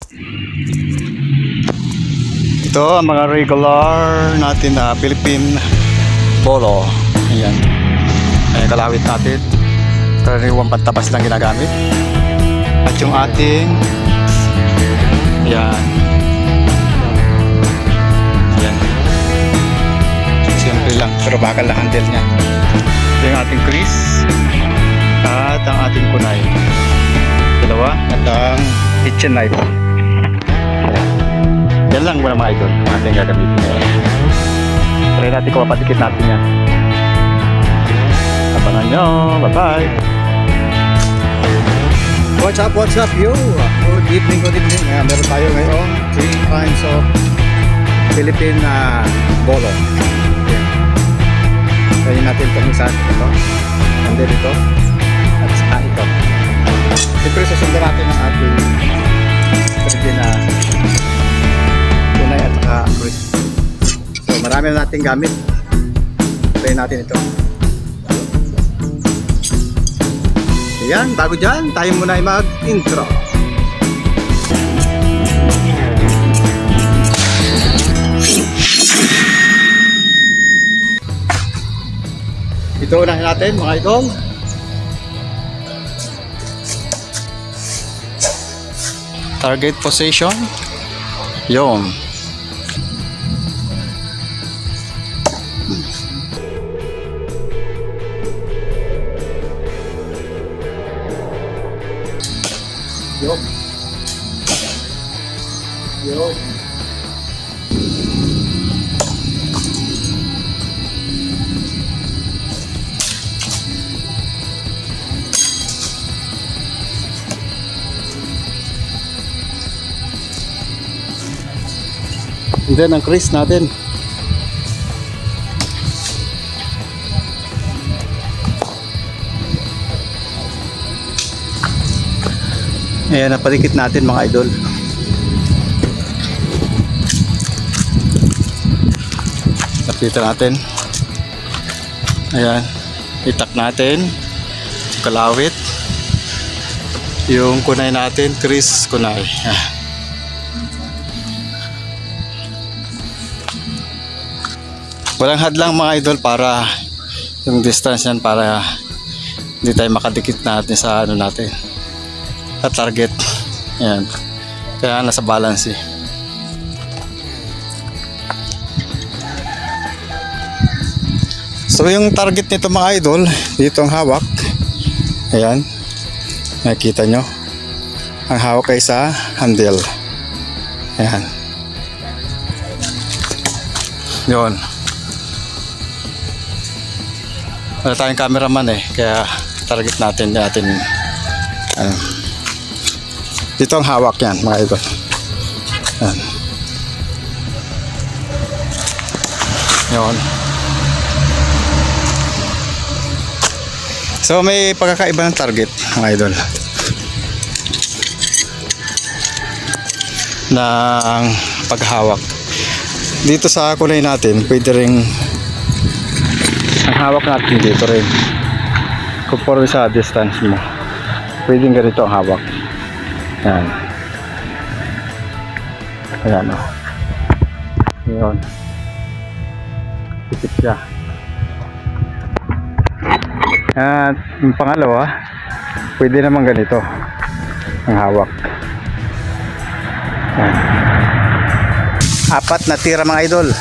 Ito ang mga regular natin na Philippine bolo. Ayan. Ayan kalawit natin. Karaniwang pantabas lang ginagamit. At yung ating ayan. Ayan. Simple lang pero bakal na handle nya. Ito yung ating Chris at ang ating kunay. Dalawa at ang kitchen knife. Yan lang muna mga idol ating gagamitin. Try natin kung mapadikit natin yan. Abangan nyo. Bye bye. What's up yo? Good evening. Meron tayo ngayon 3 kinds of Philippine bolo. Try natin itong isa. Ito. And then ito. At saka ito. Siyempre susundan natin ang ating Philippine tunay at saka Chris. So marami na nating gamit. Try natin ito. Ayan, bago dyan, tayo muna ay mag-intro. Ito unahin natin mga idol. Target position. Yun. Yun. Yun. And then ang Chris natin. Ayan, napalikit natin mga idol. Lapitan natin. Ayan, itak natin. Kalawit. Yung kunay natin, Chris kunay. Walang hadlang mga idol para yung distance yan para hindi tayo makadikit natin sa ano natin. At target. Ayan. Kaya nasa balance eh. So yung target nito mga idol, dito ang hawak. Ayan. Nakikita nyo. Ang hawak ay sa handle. Ayan. Yun. Wala tayong cameraman eh. Kaya target natin dito ang hawak yan mga idol. Yan. Yun. So may pagkakaiba ng target mga idol. Ng paghawak. Dito sa kulay natin, pwede ring ang hawak natin dito rin. Conforme sa distance mo. Pwedeng ganito ang hawak. Ayan. Ayan o. Ayan. Tipit siya. At yung pangalawa, pwede naman ganito ang hawak. Ayan. 4 na tira mga idol.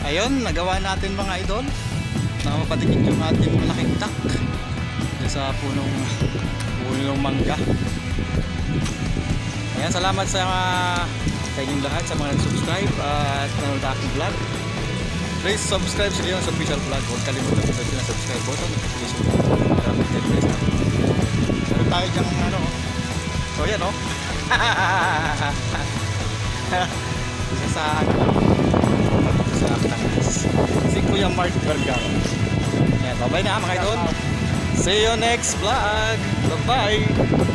Ayun, nagawa natin mga idol. Nakapatikit yung ating malaking duck sa punong mangga. Ayan, salamat sa inyong lahat sa mga nag-subscribe at nanonood aking vlog. Please subscribe sa Leon's official vlog. Huwag kalimutan po sa subscribe button. Meron tayo dyang ano. So yan o. Sa Batangas. Si Kuya Mark Vergara. Ayan, bye-bye na mga idol. See you next vlog. Bye-bye.